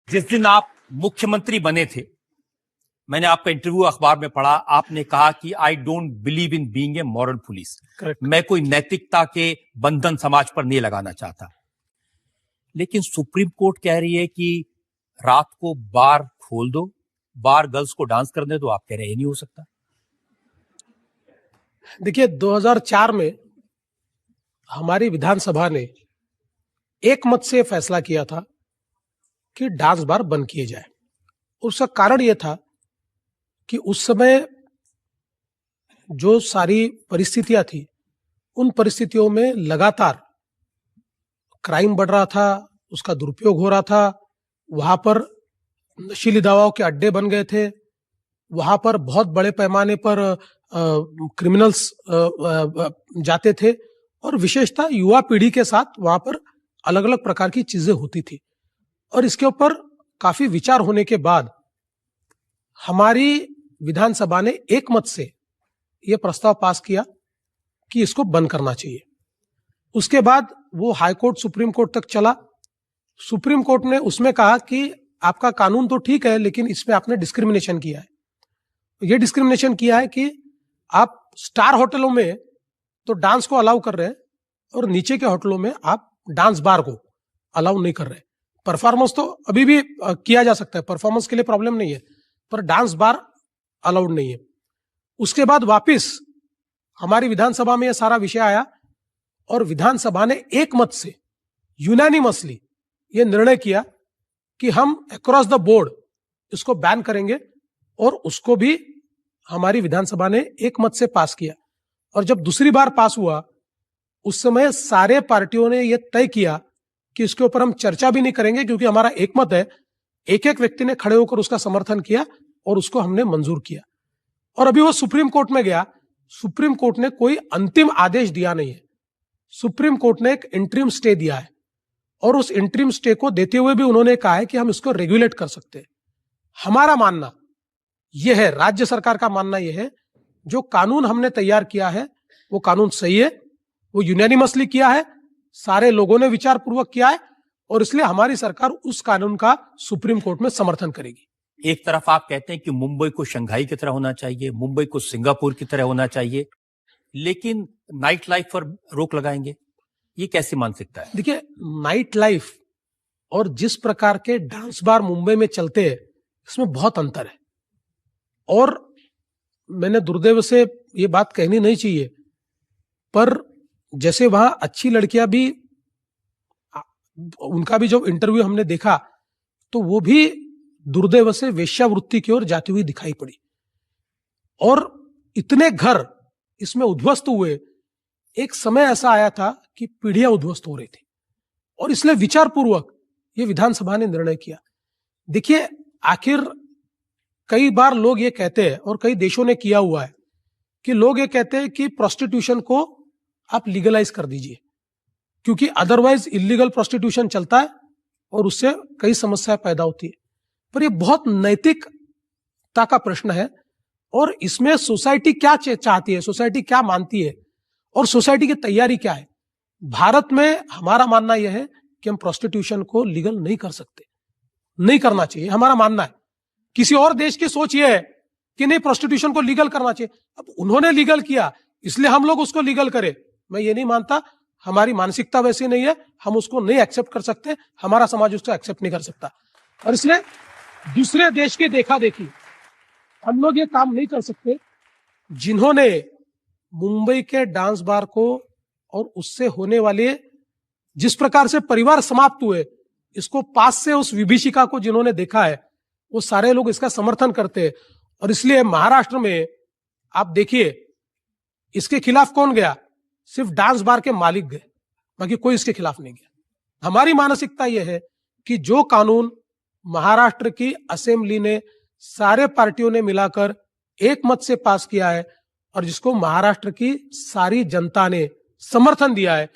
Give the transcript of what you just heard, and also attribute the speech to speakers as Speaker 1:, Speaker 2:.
Speaker 1: जिस दिन आप मुख्यमंत्री बने थे, मैंने आपका इंटरव्यू अखबार में पढ़ा। आपने कहा कि I don't believe in being a moral police. मैं कोई नैतिकता के बंधन समाज पर नहीं लगाना चाहता, लेकिन सुप्रीम कोर्ट कह रही है कि रात को बार खोल दो, बार गर्ल्स को डांस करने दो। आप कह रहे हैं ये नहीं हो सकता।
Speaker 2: देखिए, 2004 में हमारी विधानसभा ने एक मत से फैसला किया था कि डांस बार बंद किए जाए। उसका कारण यह था कि उस समय जो सारी परिस्थितियां थी, उन परिस्थितियों में लगातार क्राइम बढ़ रहा था, उसका दुरुपयोग हो रहा था। वहां पर नशीली दवाओं के अड्डे बन गए थे, वहां पर बहुत बड़े पैमाने पर क्रिमिनल्स जाते थे और विशेषतः युवा पीढ़ी के साथ वहां पर अलग अलग प्रकार की चीजें होती थी। और इसके ऊपर काफी विचार होने के बाद हमारी विधानसभा ने एक मत से यह प्रस्ताव पास किया कि इसको बंद करना चाहिए। उसके बाद वो हाई कोर्ट, सुप्रीम कोर्ट तक चला। सुप्रीम कोर्ट ने उसमें कहा कि आपका कानून तो ठीक है, लेकिन इसमें आपने डिस्क्रिमिनेशन किया है। ये डिस्क्रिमिनेशन किया है कि आप स्टार होटलों में तो डांस को अलाउ कर रहे हैं और नीचे के होटलों में आप डांस बार को अलाउ नहीं कर रहे। परफॉर्मेंस तो अभी भी किया जा सकता है, परफॉर्मेंस के लिए प्रॉब्लम नहीं है, पर डांस बार अलाउड नहीं है। उसके बाद वापस हमारी विधानसभा में यह सारा विषय आया और विधानसभा ने एक मत से यूनानिमसली यह निर्णय किया कि हम अक्रॉस द बोर्ड इसको बैन करेंगे और उसको भी हमारी विधानसभा ने एक मत से पास किया। और जब दूसरी बार पास हुआ, उस समय सारे पार्टियों ने यह तय किया कि इसके ऊपर हम चर्चा भी नहीं करेंगे, क्योंकि हमारा एक मत है। एक एक व्यक्ति ने खड़े होकर उसका समर्थन किया और उसको हमने मंजूर किया। और अभी वो सुप्रीम कोर्ट में गया। सुप्रीम कोर्ट ने कोई अंतिम आदेश दिया नहीं है। सुप्रीम कोर्ट ने एक इंटरिम स्टे दिया है और उस इंटरिम स्टे को देते हुए भी उन्होंने कहा है कि हम इसको रेगुलेट कर सकते हैं। हमारा मानना यह है, राज्य सरकार का मानना यह है, जो कानून हमने तैयार किया है वो कानून सही है, वो यूनानिमसली किया है, सारे लोगों ने विचार पूर्वक किया है और इसलिए हमारी सरकार उस कानून का सुप्रीम कोर्ट में समर्थन करेगी।
Speaker 1: एक तरफ आप कहते हैं कि मुंबई को शंघाई की तरह होना चाहिए, मुंबई को सिंगापुर की तरह होना चाहिए, लेकिन नाइट लाइफ पर रोक लगाएंगे, ये कैसी मानसिकता है?
Speaker 2: देखिए, नाइट लाइफ और जिस प्रकार के डांस बार मुंबई में चलते हैं, इसमें बहुत अंतर है। और मैंने दुर्दैव से ये बात कहनी नहीं चाहिए, पर जैसे वहां अच्छी लड़कियां भी, उनका भी जो इंटरव्यू हमने देखा, तो वो भी दुर्दैव से वेश्यावृत्ति की ओर जाती हुई दिखाई पड़ी। और इतने घर इसमें उद्ध्वस्त हुए। एक समय ऐसा आया था कि पीढ़ियां उद्ध्वस्त हो रही थी और इसलिए विचार पूर्वक ये विधानसभा ने निर्णय किया। देखिए, आखिर कई बार लोग ये कहते हैं और कई देशों ने किया हुआ है कि लोग ये कहते हैं कि प्रोस्टिट्यूशन को आप लीगलाइज कर दीजिए, क्योंकि अदरवाइज इलीगल प्रोस्टिट्यूशन चलता है और उससे कई समस्याएं पैदा होती है। पर यह बहुत नैतिकता का प्रश्न है और इसमें सोसाइटी क्या चाहती है, सोसाइटी क्या मानती है और सोसाइटी की तैयारी क्या है। भारत में हमारा मानना यह है कि हम प्रोस्टिट्यूशन को लीगल नहीं कर सकते, नहीं करना चाहिए, हमारा मानना है। किसी और देश की सोच यह है कि नहीं, प्रोस्टिट्यूशन को लीगल करना चाहिए। अब उन्होंने लीगल किया इसलिए हम लोग उसको लीगल करें, मैं ये नहीं मानता। हमारी मानसिकता वैसी नहीं है, हम उसको नहीं एक्सेप्ट कर सकते, हमारा समाज उसको एक्सेप्ट नहीं कर सकता। और इसलिए दूसरे देश की देखा देखी हम लोग ये काम नहीं कर सकते। जिन्होंने मुंबई के डांस बार को और उससे होने वाले जिस प्रकार से परिवार समाप्त हुए, इसको पास से उस विभीषिका को जिन्होंने देखा है, वो सारे लोग इसका समर्थन करते हैं। और इसलिए महाराष्ट्र में आप देखिए, इसके खिलाफ कौन गया? सिर्फ डांस बार के मालिक गए, बाकी कोई इसके खिलाफ नहीं गया। हमारी मानसिकता यह है कि जो कानून महाराष्ट्र की असेंबली ने, सारे पार्टियों ने मिलाकर एक मत से पास किया है और जिसको महाराष्ट्र की सारी जनता ने समर्थन दिया है,